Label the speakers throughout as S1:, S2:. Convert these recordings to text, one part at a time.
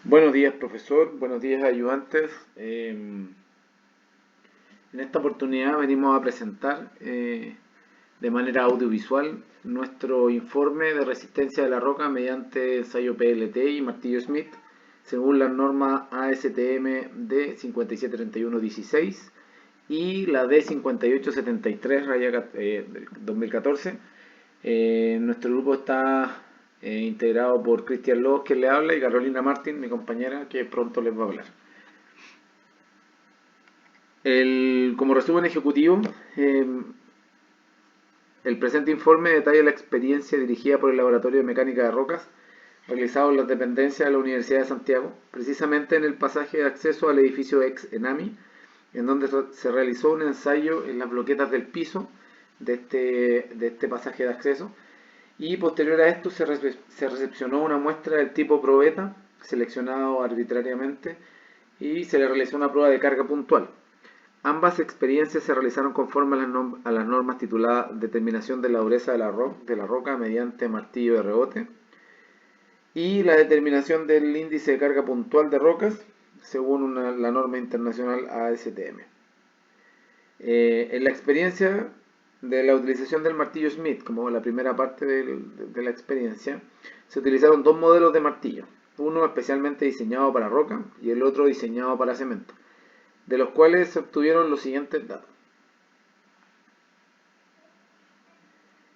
S1: Buenos días, profesor. Buenos días, ayudantes. En esta oportunidad venimos a presentar de manera audiovisual nuestro informe de resistencia de la roca mediante ensayo PLT y martillo Smith, según las normas ASTM D573116 y la D5873 del 2014. Nuestro grupo está integrado por Cristian Lobos, que le habla, y Carolina Martín, mi compañera, que pronto les va a hablar. Como resumen ejecutivo, eh, el presente informe detalla la experiencia dirigida por el Laboratorio de Mecánica de Rocas, realizado en las dependencias de la Universidad de Santiago, precisamente en el pasaje de acceso al edificio ex Enami, en donde se realizó un ensayo en las bloquetas del piso de este pasaje de acceso, y posterior a esto se recepcionó una muestra del tipo probeta, seleccionado arbitrariamente, y se le realizó una prueba de carga puntual. Ambas experiencias se realizaron conforme a las normas tituladas Determinación de la dureza de la roca mediante martillo de rebote y la determinación del índice de carga puntual de rocas según la norma internacional ASTM. En la experiencia de la utilización del martillo Smith, como la primera parte de la experiencia, se utilizaron dos modelos de martillo, uno especialmente diseñado para roca y el otro diseñado para cemento, de los cuales se obtuvieron los siguientes datos.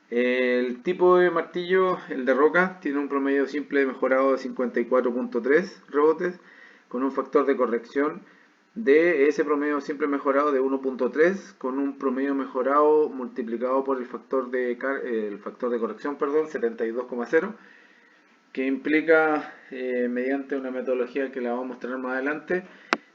S1: El tipo de martillo, el de roca, tiene un promedio simple mejorado de 54.3 rebotes, con un factor de corrección de ese promedio simple mejorado de 1.3, con un promedio mejorado multiplicado por el factor de corrección, 72,0, que implica, mediante una metodología que la vamos a mostrar más adelante,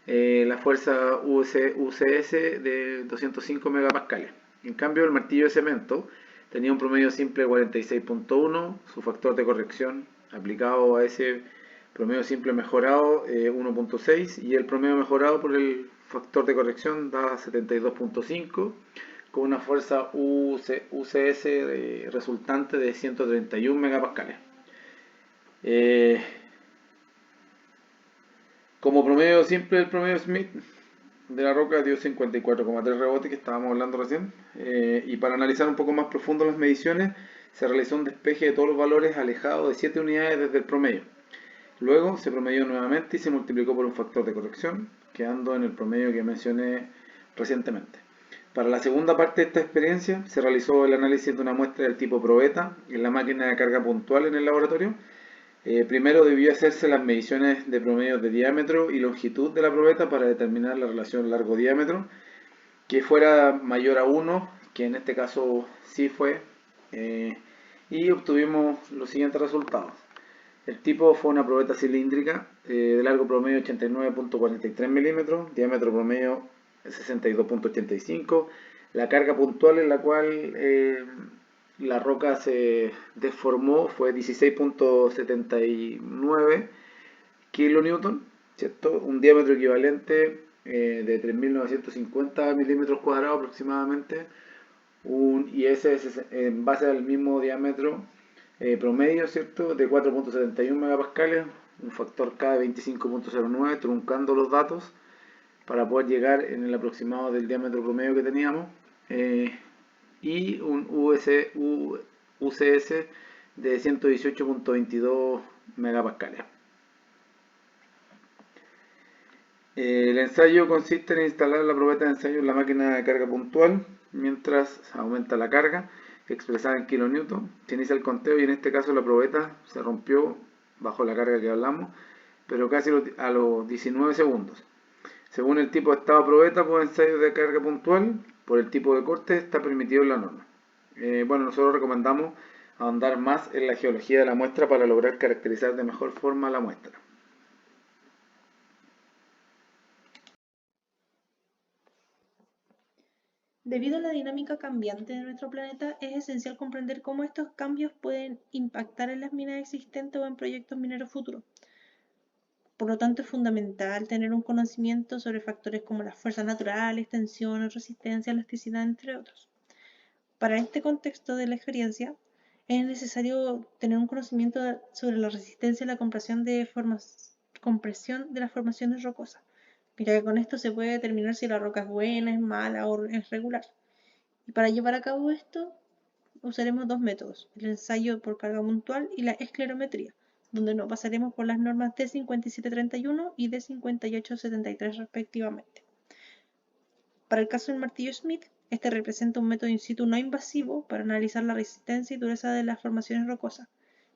S1: la fuerza UCS de 205 megapascales. En cambio, el martillo de cemento tenía un promedio simple de 46.1, su factor de corrección aplicado a ese promedio simple mejorado 1.6, y el promedio mejorado por el factor de corrección da 72.5, con una fuerza UCS resultante de 131 megapascales. Eh, Como promedio simple, el promedio Smith de la roca dio 54,3 rebotes, que estábamos hablando recién. Y para analizar un poco más profundo las mediciones, se realizó un despeje de todos los valores alejados de 7 unidades desde el promedio. Luego se promedió nuevamente y se multiplicó por un factor de corrección, quedando en el promedio que mencioné recientemente. Para la segunda parte de esta experiencia, se realizó el análisis de una muestra del tipo probeta en la máquina de carga puntual en el laboratorio. Primero debió hacerse las mediciones de promedios de diámetro y longitud de la probeta para determinar la relación largo-diámetro, que fuera mayor a 1, que en este caso sí fue, y obtuvimos los siguientes resultados. El tipo fue una probeta cilíndrica de largo promedio 89.43 milímetros, diámetro promedio 62.85. La carga puntual en la cual la roca se deformó fue 16.79 kilonewton, ¿cierto? Un diámetro equivalente de 3.950 milímetros cuadrados aproximadamente, y ese es en base al mismo diámetro promedio, ¿cierto? De 4.71 megapascales, un factor K de 25.09, truncando los datos para poder llegar en el aproximado del diámetro promedio que teníamos, y un UCS de 118.22 megapascales. El ensayo consiste en instalar la probeta de ensayo en la máquina de carga puntual mientras aumenta la carga, expresada en kilonewton. Se inicia el conteo y en este caso la probeta se rompió bajo la carga que hablamos, pero casi a los 19 segundos. Según el tipo de estado probeta por ensayo de carga puntual, por el tipo de corte, está permitido en la norma. Bueno, nosotros recomendamos ahondar más en la geología de la muestra para lograr caracterizar de mejor forma la muestra.
S2: Debido a la dinámica cambiante de nuestro planeta, es esencial comprender cómo estos cambios pueden impactar en las minas existentes o en proyectos mineros futuros. Por lo tanto, es fundamental tener un conocimiento sobre factores como las fuerzas naturales, tensiones, resistencia, elasticidad, entre otros. Para este contexto de la experiencia, es necesario tener un conocimiento sobre la resistencia y la compresión compresión de las formaciones rocosas, ya que con esto se puede determinar si la roca es buena, es mala o es regular. Y para llevar a cabo esto usaremos dos métodos, el ensayo por carga puntual y la esclerometría, donde nos basaremos por las normas D5731 y D5873 respectivamente. Para el caso del martillo Smith, este representa un método in situ no invasivo para analizar la resistencia y dureza de las formaciones rocosas.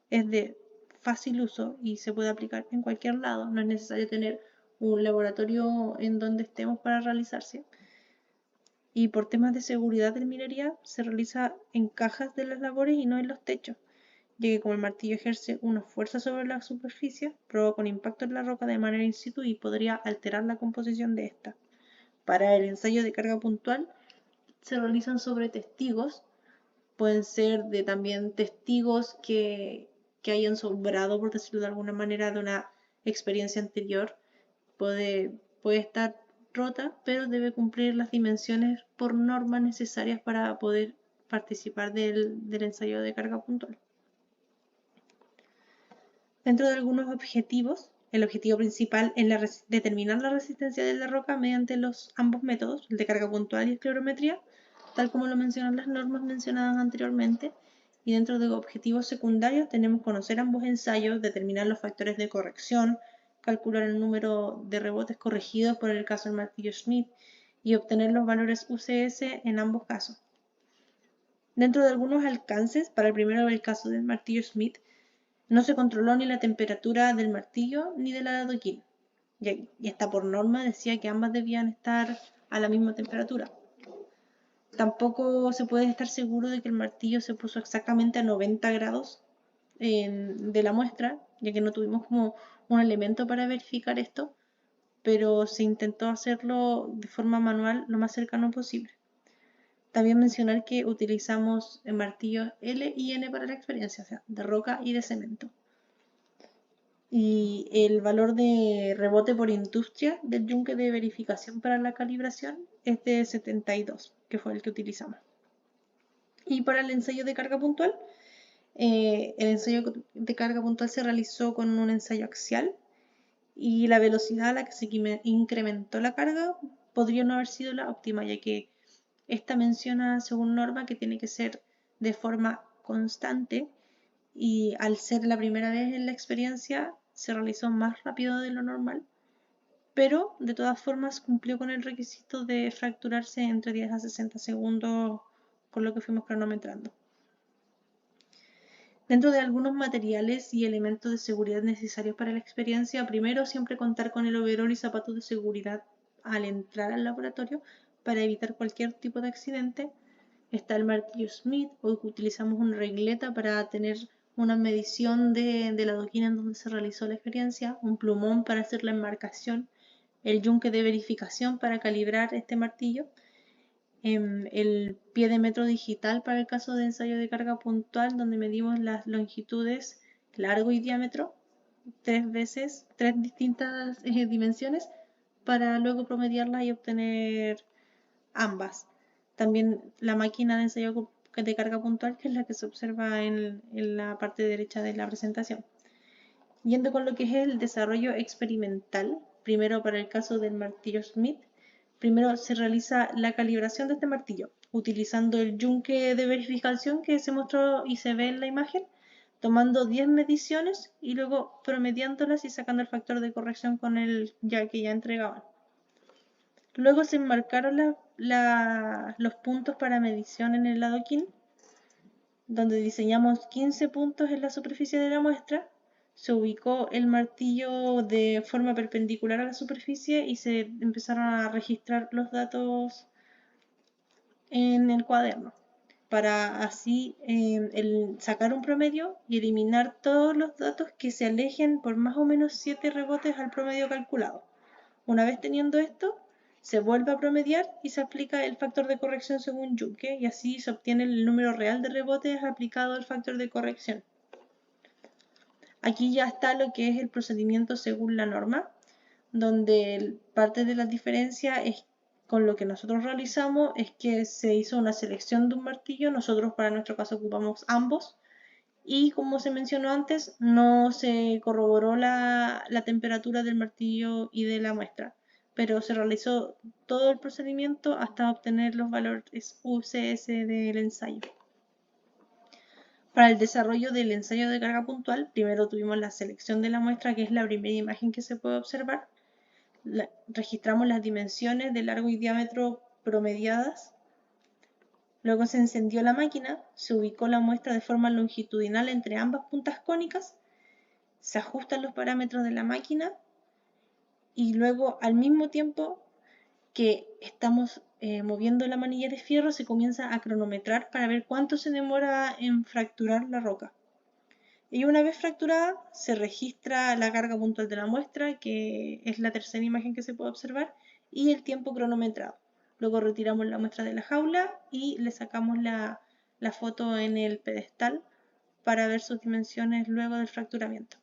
S2: Es de fácil uso y se puede aplicar en cualquier lado, no es necesario tener un laboratorio en donde estemos para realizarse. Y por temas de seguridad de minería se realiza en cajas de las labores y no en los techos, ya que como el martillo ejerce una fuerza sobre la superficie, provoca un impacto en la roca de manera in situ y podría alterar la composición de esta. Para el ensayo de carga puntual se realizan sobre testigos, pueden ser de también testigos que hayan sobrado, por decirlo de alguna manera, de una experiencia anterior. Puede estar rota, pero debe cumplir las dimensiones por norma necesarias para poder participar del ensayo de carga puntual. Dentro de algunos objetivos, el objetivo principal es determinar la resistencia de la roca mediante ambos métodos, el de carga puntual y esclerometría, tal como lo mencionan las normas mencionadas anteriormente. Y dentro de objetivos secundarios tenemos conocer ambos ensayos, determinar los factores de corrección, calcular el número de rebotes corregidos por el caso del martillo Schmidt y obtener los valores UCS en ambos casos. Dentro de algunos alcances, para el primero el caso del martillo Schmidt, no se controló ni la temperatura del martillo ni de la adoquín, y esta por norma decía que ambas debían estar a la misma temperatura. Tampoco se puede estar seguro de que el martillo se puso exactamente a 90 grados de la muestra, ya que no tuvimos como un elemento para verificar esto, pero se intentó hacerlo de forma manual lo más cercano posible. También mencionar que utilizamos martillos L y N para la experiencia, o sea, de roca y de cemento. Y el valor de rebote por industria del yunque de verificación para la calibración es de 72, que fue el que utilizamos. Y para el ensayo de carga puntual, el ensayo de carga puntual se realizó con un ensayo axial y la velocidad a la que se incrementó la carga podría no haber sido la óptima, ya que esta menciona, según norma, que tiene que ser de forma constante y al ser la primera vez en la experiencia se realizó más rápido de lo normal, pero de todas formas cumplió con el requisito de fracturarse entre 10 a 60 segundos con lo que fuimos cronometrando. Dentro de algunos materiales y elementos de seguridad necesarios para la experiencia, primero siempre contar con el overol y zapatos de seguridad al entrar al laboratorio para evitar cualquier tipo de accidente. Está el martillo Smith, o que utilizamos una regleta para tener una medición de la adoquina en donde se realizó la experiencia, un plumón para hacer la enmarcación, el yunque de verificación para calibrar este martillo, el pie de metro digital para el caso de ensayo de carga puntual, donde medimos las longitudes largo y diámetro, tres distintas dimensiones, para luego promediarlas y obtener ambas. También la máquina de ensayo de carga puntual, que es la que se observa en la parte derecha de la presentación. Yendo con lo que es el desarrollo experimental, primero para el caso del martillo Smith, primero se realiza la calibración de este martillo, utilizando el yunque de verificación que se mostró y se ve en la imagen, tomando 10 mediciones y luego promediándolas y sacando el factor de corrección con el que ya entregaban. Luego se enmarcaron los puntos para medición en el adoquín, donde diseñamos 15 puntos en la superficie de la muestra. Se ubicó el martillo de forma perpendicular a la superficie y se empezaron a registrar los datos en el cuaderno, para así sacar un promedio y eliminar todos los datos que se alejen por más o menos 7 rebotes al promedio calculado. Una vez teniendo esto, se vuelve a promediar y se aplica el factor de corrección según yunque, y así se obtiene el número real de rebotes aplicado al factor de corrección. Aquí ya está lo que es el procedimiento según la norma, donde parte de la diferencia es con lo que nosotros realizamos es que se hizo una selección de un martillo. Nosotros para nuestro caso ocupamos ambos Y como se mencionó antes, no se corroboró la temperatura del martillo y de la muestra, pero se realizó todo el procedimiento hasta obtener los valores UCS del ensayo. Para el desarrollo del ensayo de carga puntual, primero tuvimos la selección de la muestra, que es la primera imagen que se puede observar. Registramos las dimensiones de largo y diámetro promediadas. Luego se encendió la máquina, se ubicó la muestra de forma longitudinal entre ambas puntas cónicas, se ajustan los parámetros de la máquina y luego al mismo tiempo que estamos moviendo la manilla de fierro se comienza a cronometrar para ver cuánto se demora en fracturar la roca. Y una vez fracturada se registra la carga puntual de la muestra, que es la tercera imagen que se puede observar, y el tiempo cronometrado. Luego retiramos la muestra de la jaula y le sacamos la foto en el pedestal para ver sus dimensiones luego del fracturamiento.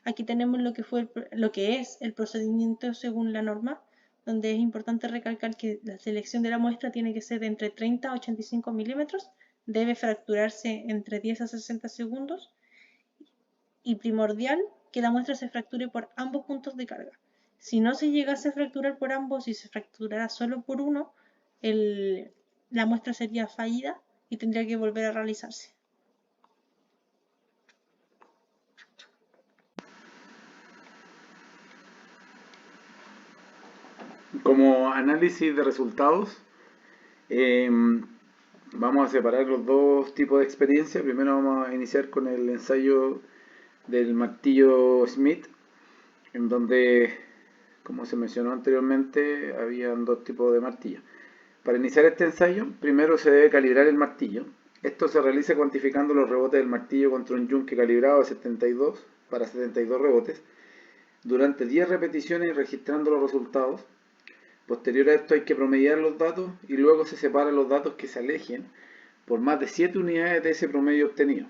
S2: Aquí tenemos lo que es el procedimiento según la norma, donde es importante recalcar que la selección de la muestra tiene que ser de entre 30 a 85 milímetros, debe fracturarse entre 10 a 60 segundos y primordial que la muestra se fracture por ambos puntos de carga. Si no se llegase a fracturar por ambos y se fracturara solo por uno, la muestra sería fallida y tendría que volver a realizarse.
S1: Como análisis de resultados, vamos a separar los dos tipos de experiencia. Primero vamos a iniciar con el ensayo del martillo Smith, en donde, como se mencionó anteriormente, habían dos tipos de martillo. Para iniciar este ensayo, primero se debe calibrar el martillo. Esto se realiza cuantificando los rebotes del martillo contra un yunque calibrado de 72 para 72 rebotes durante 10 repeticiones y registrando los resultados. Posterior a esto hay que promediar los datos y luego se separan los datos que se alejen por más de 7 unidades de ese promedio obtenido.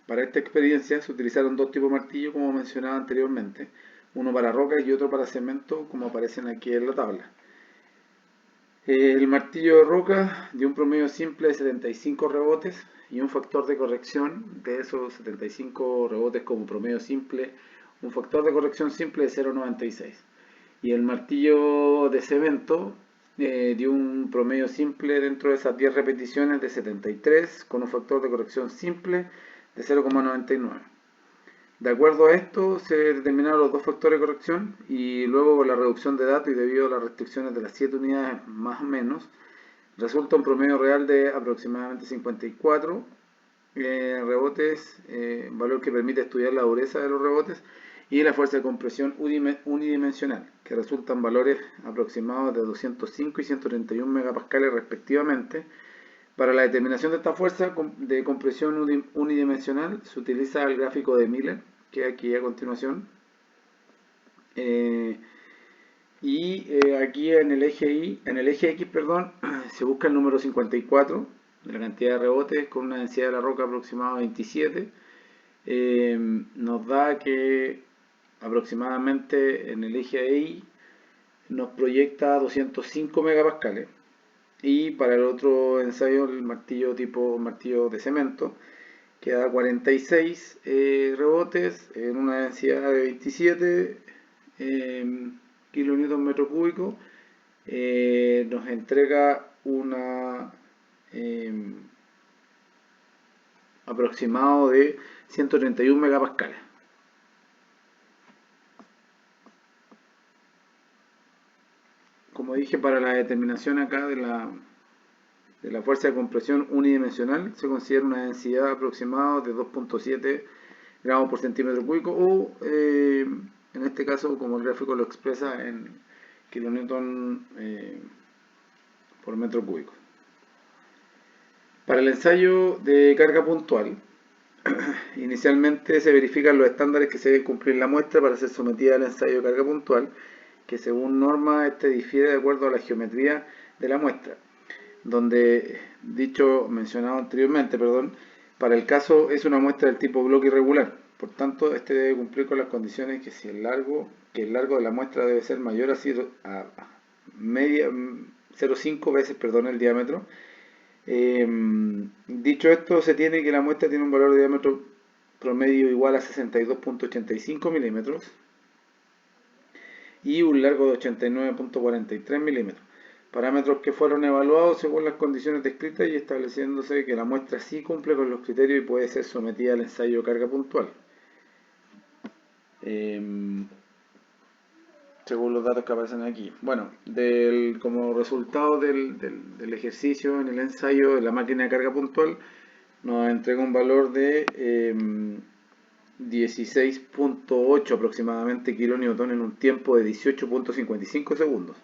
S1: Para esta experiencia se utilizaron dos tipos de martillo como mencionaba anteriormente, uno para roca y otro para cemento como aparecen aquí en la tabla. El martillo de roca dio un promedio simple de 75 rebotes y un factor de corrección de esos 75 rebotes como promedio simple, un factor de corrección simple de 0,96. Y el martillo de cemento dio un promedio simple dentro de esas 10 repeticiones de 73 con un factor de corrección simple de 0,99. De acuerdo a esto se determinaron los dos factores de corrección y luego con la reducción de datos y debido a las restricciones de las 7 unidades más o menos, resulta un promedio real de aproximadamente 54 rebotes, valor que permite estudiar la dureza de los rebotes y la fuerza de compresión unidimensional, que resultan valores aproximados de 205 y 131 megapascales respectivamente. Para la determinación de esta fuerza de compresión unidimensional se utiliza el gráfico de Miller, que aquí a continuación. Aquí en el eje X, se busca el número 54 de la cantidad de rebotes con una densidad de la roca aproximada a 27. Nos da que aproximadamente en el eje Y nos proyecta 205 megapascales. Y para el otro ensayo, el martillo tipo martillo de cemento, que da 46 rebotes en una densidad de 27 kilonewton metro cúbico, nos entrega una aproximado de 131 megapascales. Como dije, para la determinación acá de la fuerza de compresión unidimensional se considera una densidad aproximada de 2.7 gramos por centímetro cúbico o en este caso, como el gráfico lo expresa, en kilonewton por metro cúbico. Para el ensayo de carga puntual, inicialmente se verifican los estándares que se deben cumplir en la muestra para ser sometida al ensayo de carga puntual, que según norma este difiere de acuerdo a la geometría de la muestra, donde mencionado anteriormente, para el caso es una muestra del tipo bloque irregular, por tanto este debe cumplir con las condiciones que el largo de la muestra debe ser mayor a 0,5 veces el diámetro, Dicho esto, se tiene que la muestra tiene un valor de diámetro promedio igual a 62.85 milímetros y un largo de 89.43 milímetros. Parámetros que fueron evaluados según las condiciones descritas y estableciéndose que la muestra sí cumple con los criterios y puede ser sometida al ensayo de carga puntual. Según los datos que aparecen aquí. Bueno, como resultado del ejercicio en el ensayo de la máquina de carga puntual, nos entrega un valor de 16.8 aproximadamente kilonewton en un tiempo de 18.55 segundos.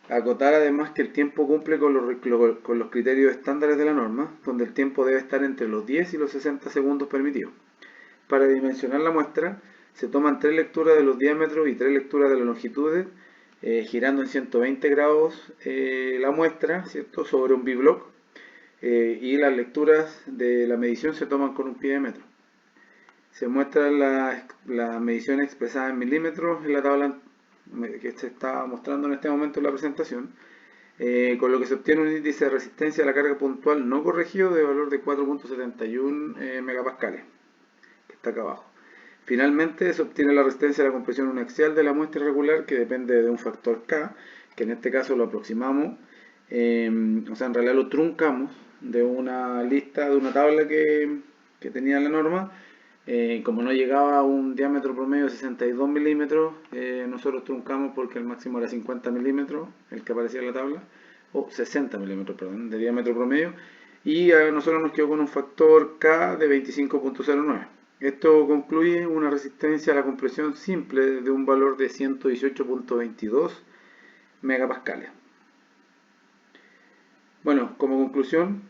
S1: Acotar además que el tiempo cumple con los criterios estándares de la norma, donde el tiempo debe estar entre los 10 y los 60 segundos permitidos. Para dimensionar la muestra, se toman 3 lecturas de los diámetros y 3 lecturas de las longitudes, girando en 120 grados la muestra, ¿cierto?, sobre un biblock, y las lecturas de la medición se toman con un pie de metro. Se muestran las mediciones expresadas en milímetros en la tabla que se está mostrando en este momento en la presentación, con lo que se obtiene un índice de resistencia a la carga puntual no corregido de valor de 4.71 megapascales, que está acá abajo. Finalmente se obtiene la resistencia a la compresión uniaxial de la muestra irregular, que depende de un factor K, que en este caso lo aproximamos, o sea, en realidad lo truncamos de una lista, de una tabla que tenía la norma. Como no llegaba a un diámetro promedio de 62 milímetros, nosotros truncamos porque el máximo era 50 milímetros, el que aparecía en la tabla, o 60 milímetros, perdón, de diámetro promedio, y a nosotros nos quedó con un factor K de 25.09. Esto concluye una resistencia a la compresión simple de un valor de 118.22 megapascales. Bueno, como conclusión,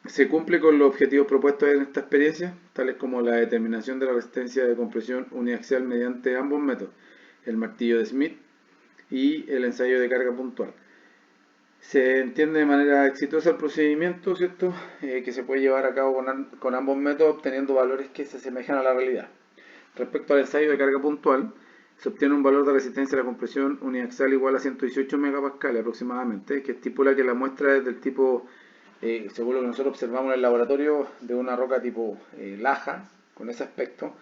S1: se cumple con los objetivos propuestos en esta experiencia, tales como la determinación de la resistencia de compresión uniaxial mediante ambos métodos, el martillo de Smith y el ensayo de carga puntual. Se entiende de manera exitosa el procedimiento, ¿cierto?, que se puede llevar a cabo con ambos métodos obteniendo valores que se asemejan a la realidad. Respecto al ensayo de carga puntual, se obtiene un valor de resistencia a la compresión uniaxial igual a 118 megapascales aproximadamente, que estipula que la muestra es del tipo, según lo que nosotros observamos en el laboratorio, de una roca tipo laja, con ese aspecto,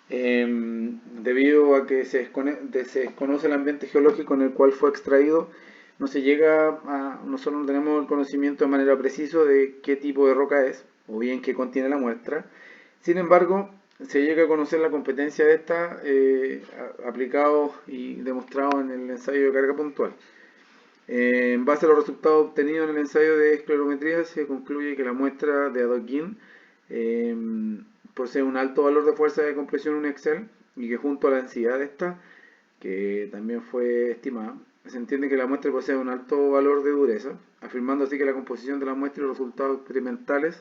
S1: debido a que se desconoce el ambiente geológico en el cual fue extraído. Nosotros no tenemos el conocimiento de manera precisa de qué tipo de roca es, o bien qué contiene la muestra. Sin embargo, se llega a conocer la competencia de esta aplicado y demostrado en el ensayo de carga puntual. En base a los resultados obtenidos en el ensayo de esclerometría, se concluye que la muestra de adoquín posee un alto valor de fuerza de compresión uniaxial y que junto a la densidad de esta, que también fue estimada, se entiende que la muestra posee un alto valor de dureza, afirmando así que la composición de la muestra y los resultados experimentales,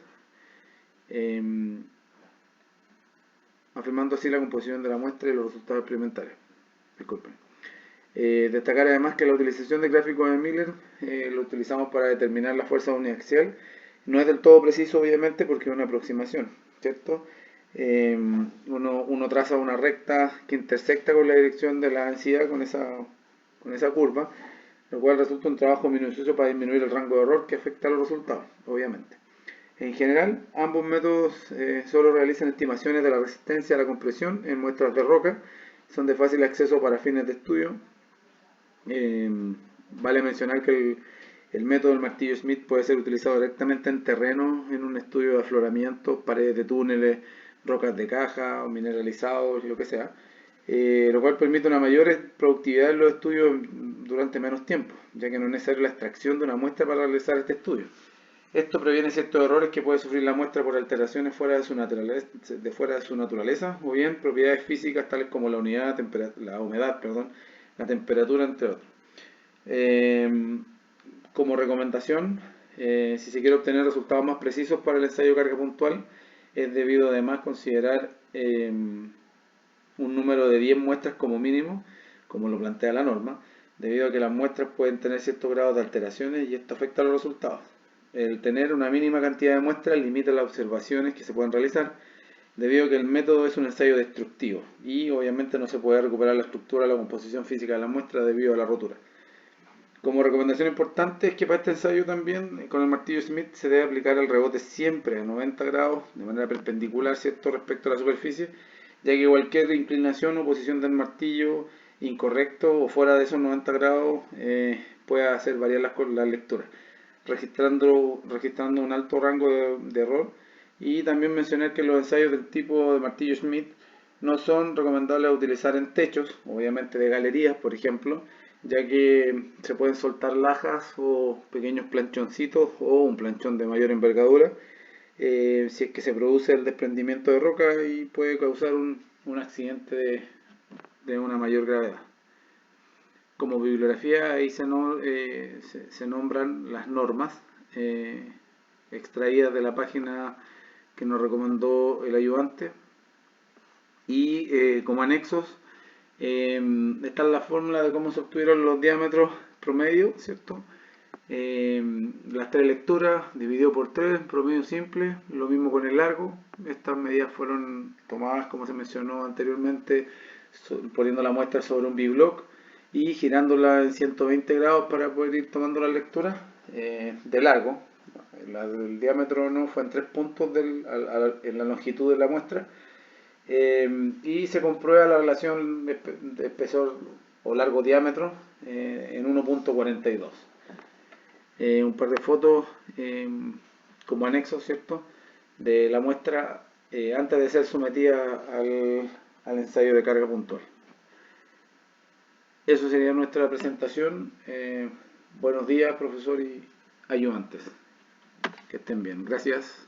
S1: Disculpen. Destacar además que la utilización de gráficos de Miller lo utilizamos para determinar la fuerza uniaxial. No es del todo preciso, obviamente, porque es una aproximación, ¿cierto? Uno traza una recta que intersecta con la dirección de la densidad con esa curva, lo cual resulta un trabajo minucioso para disminuir el rango de error que afecta a los resultados, obviamente. En general, ambos métodos solo realizan estimaciones de la resistencia a la compresión en muestras de roca, son de fácil acceso para fines de estudio. Vale mencionar que el método del martillo Smith puede ser utilizado directamente en terreno en un estudio de afloramiento, paredes de túneles, rocas de caja o mineralizados, lo que sea, lo cual permite una mayor productividad en los estudios durante menos tiempo, ya que no es necesaria la extracción de una muestra para realizar este estudio. Esto previene ciertos errores que puede sufrir la muestra por alteraciones fuera de su naturaleza o bien propiedades físicas tales como la humedad, la temperatura, entre otros. Como recomendación, si se quiere obtener resultados más precisos para el ensayo de carga puntual, es debido además considerar un número de 10 muestras como mínimo, como lo plantea la norma, debido a que las muestras pueden tener ciertos grados de alteraciones y esto afecta a los resultados. El tener una mínima cantidad de muestras limita las observaciones que se pueden realizar, debido a que el método es un ensayo destructivo y obviamente no se puede recuperar la estructura o la composición física de la muestra debido a la rotura. Como recomendación importante es que para este ensayo también con el martillo Smith se debe aplicar el rebote siempre a 90 grados de manera perpendicular, ¿cierto?, respecto a la superficie, ya que cualquier inclinación o posición del martillo incorrecto o fuera de esos 90 grados puede hacer variar las lecturas, registrando un alto rango de error. Y también mencionar que los ensayos del tipo de martillo Smith no son recomendables utilizar en techos, obviamente de galerías, por ejemplo, ya que se pueden soltar lajas o pequeños planchoncitos o un planchón de mayor envergadura, si es que se produce el desprendimiento de roca y puede causar un accidente de una mayor gravedad. Como bibliografía ahí se nombran las normas extraídas de la página que nos recomendó el ayudante, y como anexos está la fórmula de cómo se obtuvieron los diámetros promedio, ¿cierto? Las tres lecturas dividido por 3, promedio simple, lo mismo con el largo. Estas medidas fueron tomadas, como se mencionó anteriormente, poniendo la muestra sobre un biblock y girándola en 120 grados para poder ir tomando la lectura de largo. El diámetro no fue en 3 puntos en la longitud de la muestra, y se comprueba la relación de espesor o largo diámetro en 1.42. Un par de fotos como anexo, ¿cierto?, de la muestra antes de ser sometida al ensayo de carga puntual. Eso sería nuestra presentación. Buenos días, profesor y ayudantes. Que estén bien. Gracias.